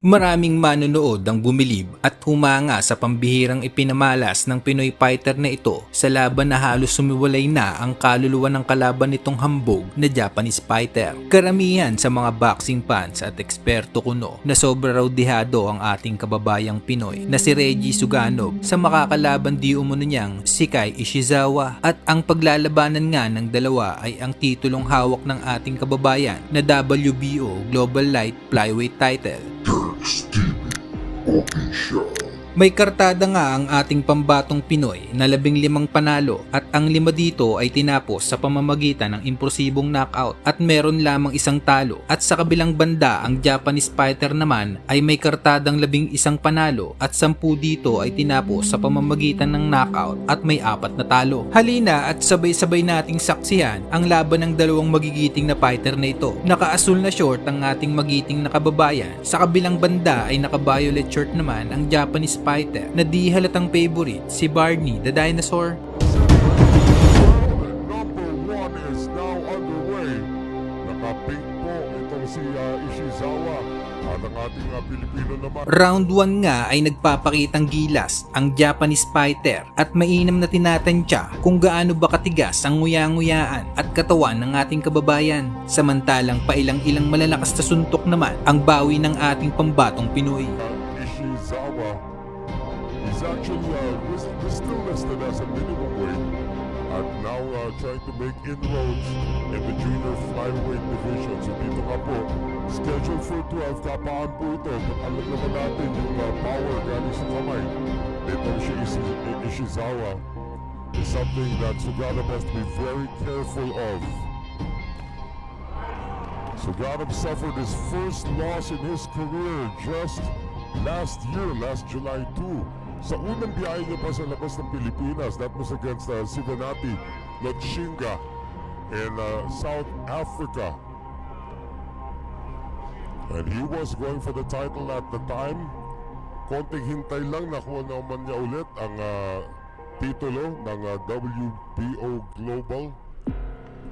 Maraming manonood ang bumilib at humanga sa pambihirang ipinamalas ng Pinoy fighter na ito sa laban na halos sumiwalay na ang kaluluwa ng kalaban nitong hambog na Japanese fighter. Karamihan sa mga boxing fans at eksperto kuno na sobra raw dihado ang ating kababayang Pinoy na si Reggie Suganov sa makakalaban di umano niyang si Kai Ishizawa, at ang paglalabanan nga ng dalawa ay ang titulong hawak ng ating kababayan na WBO Global Light Flyweight title. May kartada nga ang ating pambatong Pinoy na 15 panalo at ang 5 dito ay tinapos sa pamamagitan ng imposibong knockout at meron lamang isang talo, at sa kabilang banda ang Japanese fighter naman ay may kartadang 11 panalo at 10 dito ay tinapos sa pamamagitan ng knockout at may 4 na talo. Halina at sabay-sabay nating saksihan ang laban ng dalawang magigiting na fighter na ito. Nakaasul na short ang ating magiting na kababayan, sa kabilang banda ay naka-violet short naman ang Japanese fighter na di halatang favorite si Barney the Dinosaur. Number 1 is now underway. Naka-pink po itong si Ishizawa at ang ating Pilipino naman. Round 1 nga ay nagpapakitang gilas ang Japanese fighter at mainam na tinatantya kung gaano ba katigas ang nguya-nguyaan at katawan ng ating kababayan. Samantalang pailang-ilang malalakas na suntok naman ang bawi ng ating pambatong Pinoy. Ishizawa is actually still listed as a minimum weight at now trying to make inroads in the junior flyweight division. So dito nga po, scheduled for 12, kapaan po ito. But alam naman natin yung power galing sa kamay nitong si Ishizawa is something that Suganov has to be very careful of. Suganov suffered his first loss in his career just last year, last July 2. Sa unang biyahe niya pa sa labas ng Pilipinas, that was against Sivanati Lodzinga in South Africa. And he was going for the title at the time. Konting hintay lang, nakuha naman niya ulit ang titulo ng WBO Global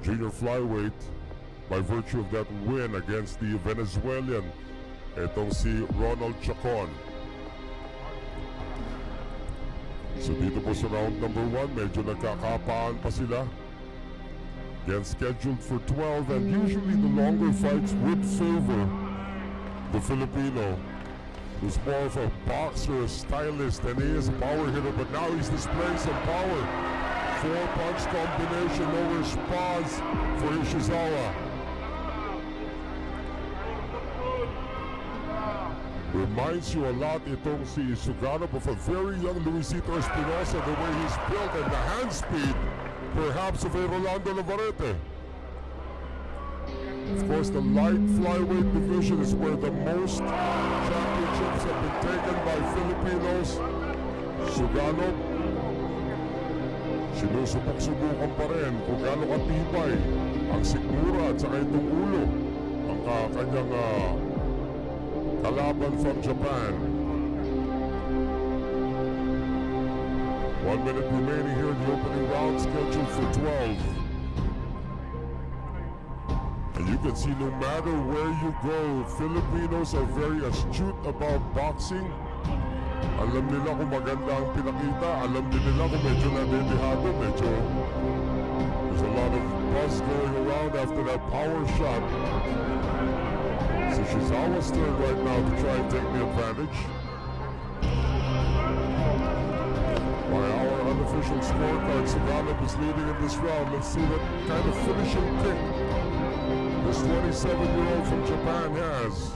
Junior Flyweight by virtue of that win against the Venezuelan, itong si Ronald Chacon. So dito po sa round number 1, medyo nagkakapaan pa sila. Again, scheduled for 12, and usually the longer fights would favor the Filipino, who's more of a boxer, a stylist, and he is a power hitter, but now he's displaying some power. 4-punch combination, no response for Ishizawa. Reminds you a lot itong si Suganov of a very young Luisito Espinosa, the way he's built and the hand speed perhaps of a Rolando Navarrete. Of course, the light flyweight division is where the most championships have been taken by Filipinos. Suganov, sinusubok-subukan pa rin kung gaano katibay ang sikmura at saka itong ulo ang kanyang kalaban from Japan. 1 minute remaining here in the opening round, scheduled for 12. And you can see no matter where you go, Filipinos are very astute about boxing. Alam nila kung maganda ang pinakita, alam din nila kung medyo nadedihado, medyo there's a lot of buzz going around after that power shot. So Ishizawa's turn right now to try and take the advantage. By our unofficial scorecard, Suganov is leading in this round. Let's see what kind of finishing kick this 27-year-old from Japan has.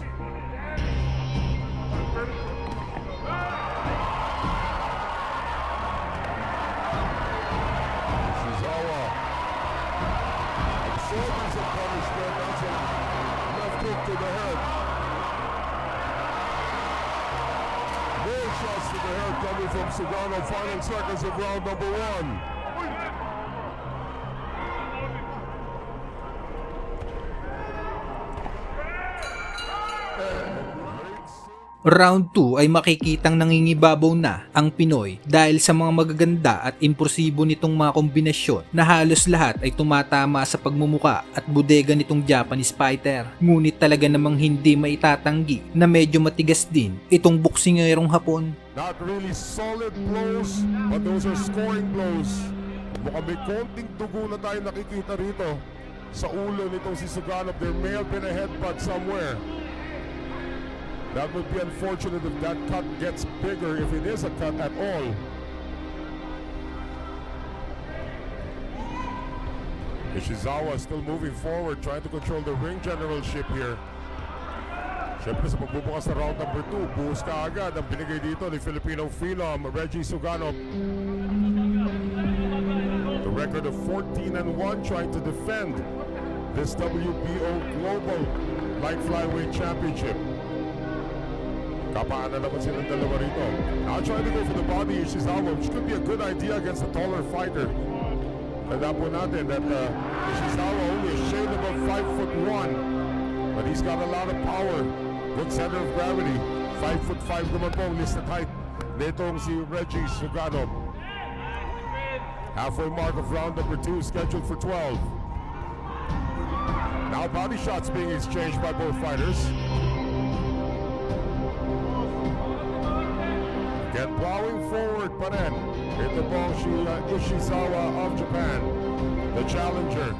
Ishizawa absorbs a punishment. That's a left hook to the head. More shots to the head coming from Suganov. Final seconds of round number 1. Round 2 ay makikitang nangingibabaw na ang Pinoy dahil sa mga magaganda at imposibo nitong mga kombinasyon na halos lahat ay tumatama sa pagmumuka at bodega nitong Japanese fighter. Ngunit talaga namang hindi maitatanggi na medyo matigas din itong boksingerong Hapon. Not really solid blows, but those are scoring blows. Mukhang may konting dugo na tayo nakikita rito sa ulo nitong si Suganov. There may have been a headbutt somewhere. That would be unfortunate if that cut gets bigger, if it is a cut at all. Ishizawa still moving forward, trying to control the ring generalship here. Siyempre sa pagbubukas sa round number 2, buhos ka agad ang binigay dito ni Filipino Phenom Reggie Suganov. The record of 14-1 trying to defend this WBO Global Light Flyweight Championship. Kapaan na naman silang dalawa rito. Now trying to go for the body Ishizawa, which could be a good idea against a taller fighter. Tanda po natin that Ishizawa only a shade above 5'1", but he's got a lot of power. Good center of gravity. 5'5" naman po ang listed height nitong si Reggie Suganov. Halfway mark of round number 2 scheduled for 12. Now body shots being exchanged by both fighters. Again, plowing forward pa rin. Ito po si Ishizawa of Japan, the challenger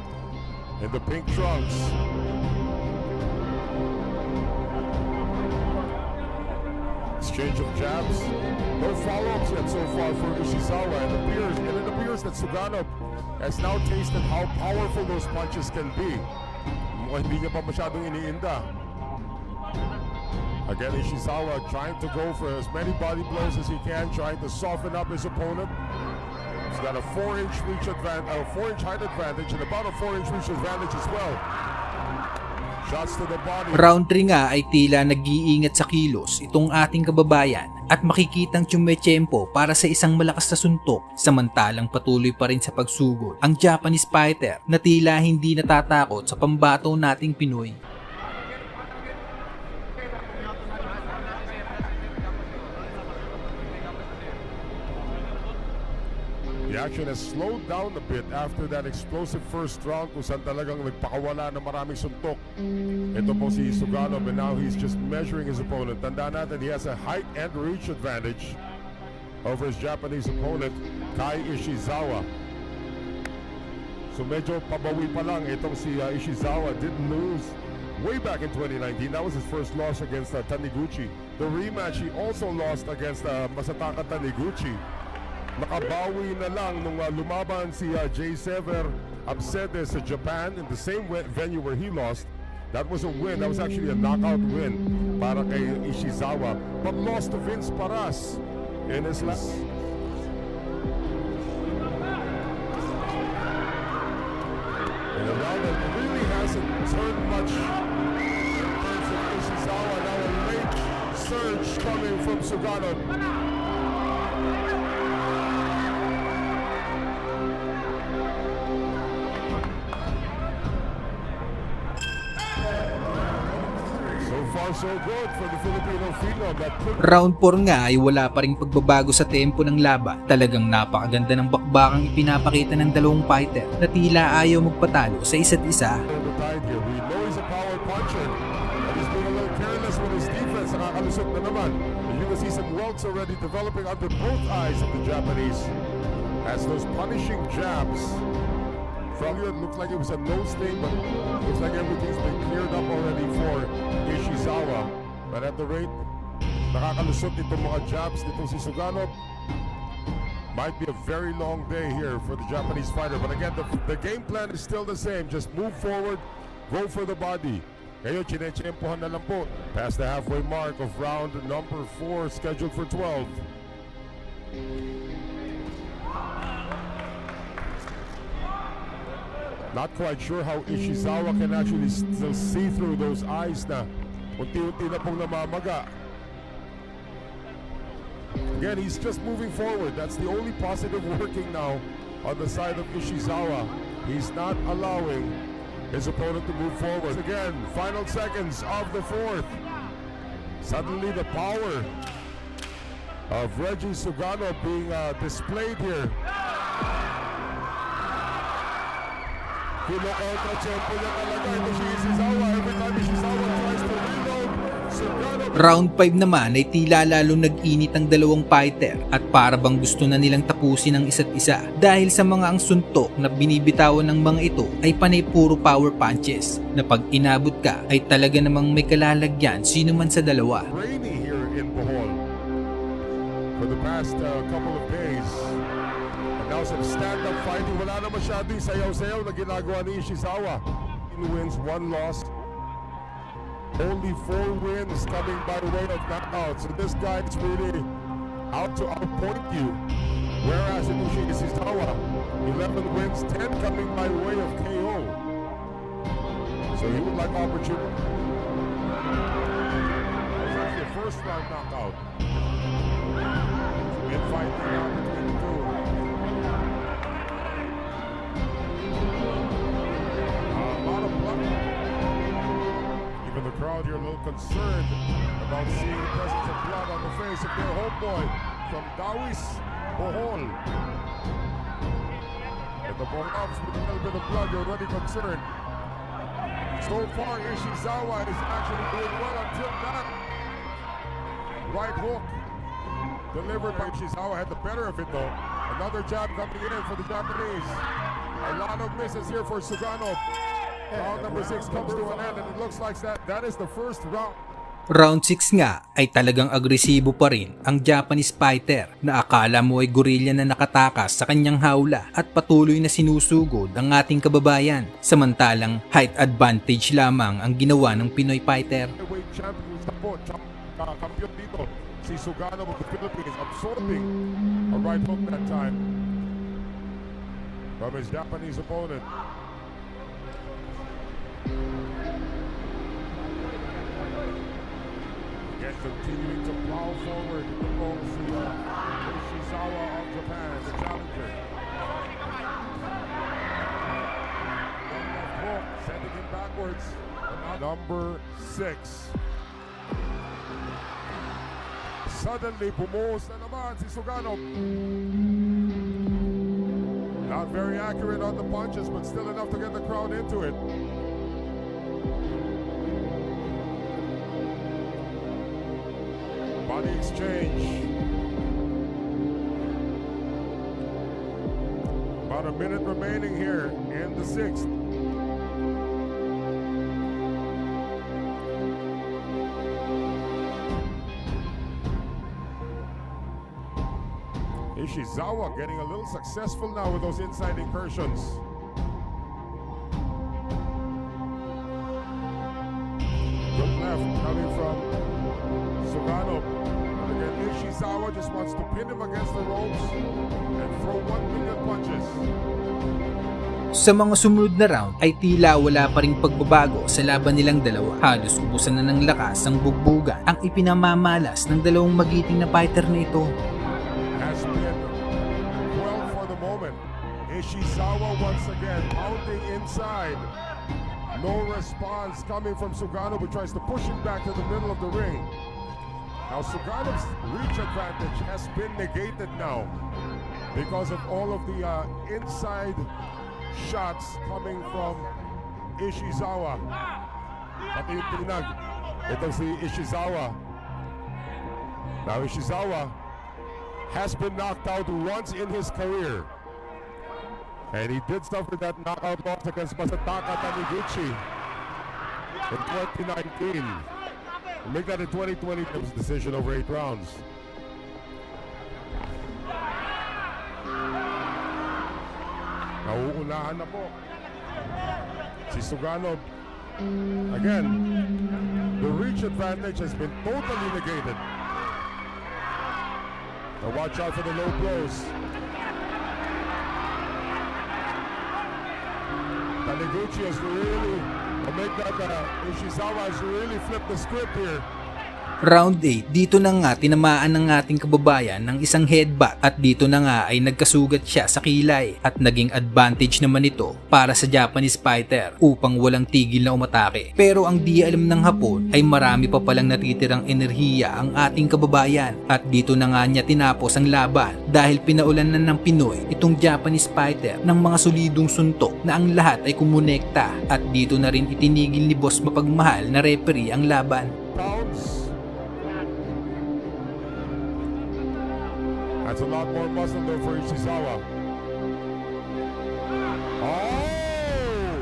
in the pink trunks. Exchange of jabs. No follow-ups yet so far for Ishizawa. It appears that Suganov has now tasted how powerful those punches can be. Mukhang hindi niya pa masyadong iniinda. Again, Ishizawa trying to go for as many body blows as he can, trying to soften up his opponent. He's got a 4-inch reach advantage, a 4-inch height advantage, and about a 4-inch reach advantage as well. Shots to the body. Round 3 nga ay tila nag-iingat sa kilos itong ating kababayan at makikitang tiyempo para sa isang malakas na suntok, samantalang patuloy pa rin sa pagsugod ang Japanese fighter na tila hindi natatakot sa pambato nating Pinoy. The action has slowed down a bit after that explosive first round kung saan talagang nagpakawala ng maraming suntok. Ito po si Suganov, and now he's just measuring his opponent. Tandaan natin, he has a height and reach advantage over his Japanese opponent, Kai Ishizawa. So medyo pabawi pa lang itong si Ishizawa. Didn't lose way back in 2019. That was his first loss against Taniguchi. The rematch, he also lost against Masataka Taniguchi. Nakabawi na lang nung lumaban si J7 Absede sa Japan in the same venue where he lost. That was a win. That was actually a knockout win para kay Ishizawa, but lost to Vince Paras in his last. In a round that really hasn't turned much in terms of Ishizawa. Now a late surge coming from Suganov. So good for the Filipino Phenom. Round 4 nga ay wala pa ring pagbabago sa tempo ng laban. Talagang napakaganda ng bakbakang ipinapakita ng dalawang fighter na tila ayaw magpatalo sa isa't isa. We know he's a power puncher, but he's being a little careless with his defense. Nakakalusot na naman. And you can see some welts already developing under both eyes of the Japanese as those punishing jabs. From here, it looks like it was a nose thing, but it looks like everything's been cleared up already for Ishizawa. But at the rate, nakakalusot itong mga jabs nitong si Suganov. Might be a very long day here for the Japanese fighter. But again, the game plan is still the same. Just move forward, go for the body. Ngayon, chinechempohan na lang po. Past the halfway mark of round number 4, scheduled for 12. Not quite sure how Ishizawa can actually still see through those eyes na unti-unti na pong namamaga. Again, he's just moving forward. That's the only positive working now on the side of Ishizawa. He's not allowing his opponent to move forward. Again, final seconds of the 4th. Suddenly the power of Reggie Sugano being displayed here. Kino-contra-tempo niya talaga. Ito si Ishizawa. Every time Ishizawa tries to reload, Sugano... Round 5 naman ay tila lalo nag-init ang dalawang fighter at para bang gusto na nilang tapusin ang isa't isa dahil sa mga ang suntok na binibitawan ng mga ito ay panay puro power punches na pag inabot ka ay talaga namang may kalalagyan sino man sa dalawa. Rainy here in Bohol for the past couple of days. And now some stand-up fighting. Wala na masyadong sayaw-sayaw na ginagawa ni Ishizawa. 2 wins, 1 loss. Only 4 wins coming by way of knockout. So this guy is really out to outpoint you. Whereas Ibushi Ishizawa, 11 wins, 10 coming by way of KO. So he would like opportunity. That's actually a first round knockout. Been fighting now between the two. A lot of blood. Even the crowd here a little concerned about seeing the presence of blood on the face of their homeboy from Dawis Bohol. If the Boholaps with a little bit of blood, you're already concerned. So far, Ishizawa is actually doing well until that right hook delivered by Ishizawa had the better of it though. Another jab coming in for the Japanese. A lot of misses here for Sugano. Round number 6 comes to an end and it looks like that is the first round. Round 6 nga ay talagang agresibo pa rin ang Japanese fighter na akala mo ay gorilla na nakatakas sa kanyang hawla at patuloy na sinusugod ang ating kababayan. Samantalang height advantage lamang ang ginawa ng Pinoy fighter. Heavyweight champion kampiyon dito si Sugano of the Philippines absorbing a right hook that time from his Japanese opponent. Again, continuing to plow forward. Here goes the Ishizawa of Japan, the challenger. One left hook, sending him backwards. Number 6. Suddenly, bumuhos na naman si Sugano. Not very accurate on the punches, but still enough to get the crowd into it. Body exchange. About a minute remaining here in the 6th. Ishizawa getting a little successful now with those inside incursions. Good left coming from Sugano. And again, Ishizawa just wants to pin him against the ropes and throw 1 million punches. Sa mga sumunod na round ay tila wala pa ring pagbabago sa laban nilang dalawa. Halos ubusan na ng lakas ang bugbugan ang ipinamamalas ng dalawang magiting na fighter na ito. Has been well for the moment. Ishizawa once again pounding inside. No response coming from Sugano, who tries to push him back to the middle of the ring. Now Sugano's reach advantage has been negated now because of all of the inside shots coming from Ishizawa. Pati yung tinag, ito si Ishizawa. Now Ishizawa has been knocked out once in his career. And he did suffer that knockout loss against Masataka Taniguchi in 2019. Make that in 2020, it was a decision over 8 rounds. Nauunahan na po si Sugano. Again, the reach advantage has been totally negated. Now watch out for the low blows. Taniguchi has really, make that Ishizawa has really flipped the script here. Round 8, dito na nga tinamaan ng ating kababayan ng isang headbutt at dito na nga ay nagkasugat siya sa kilay at naging advantage naman ito para sa Japanese fighter upang walang tigil na umatake. Pero ang di alam ng Hapon ay marami pa palang natitirang enerhiya ang ating kababayan at dito na nga niya tinapos ang laban dahil pinaulanan ng Pinoy itong Japanese fighter ng mga solidong suntok na ang lahat ay kumonekta at dito na rin itinigil ni Boss Mapagmahal na referee ang laban. Pounds. That's a lot more muscle there for Ishizawa. Oh!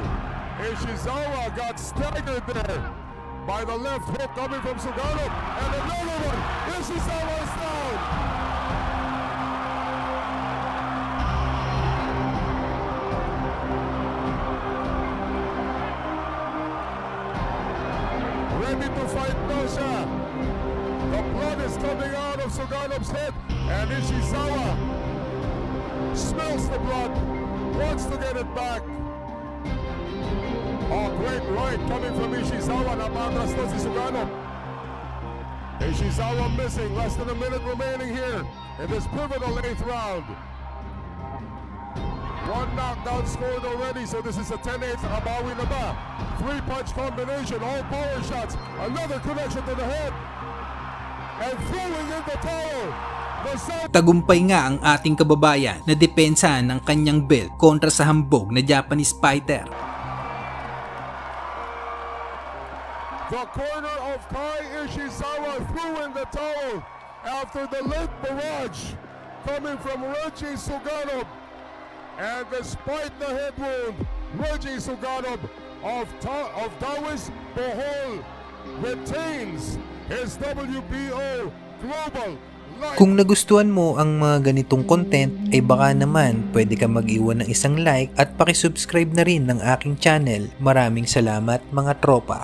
Ishizawa got staggered there by the left hook coming from Sugano. And another one. Ishizawa is down. Ready to fight Nosha. The blood is coming out of Suganov's head, and Ishizawa smells the blood, wants to get it back. Oh, great right coming from Ishizawa. Napatras na si Suganov. Ishizawa missing, less than a minute remaining here in this pivotal 8th round. One knockdown scored already, so this is a 10-8 Nakabawi na ba? 3-punch combination, all power shots. Another connection to the head. And throwing in the towel. The South Tagumpay nga ang ating kababayan na depensa ng kanyang belt kontra sa hambog na Japanese fighter. The corner of Kai Ishizawa threw in the towel after the late barrage coming from Reggie Suganov. And despite the head wound, Reggie Suganov of Taoist Bohol retains his WBO Global Light. Kung nagustuhan mo ang mga ganitong content, ay baka naman pwede ka mag-iwan ng isang like at pakisubscribe na rin ng aking channel. Maraming salamat mga tropa.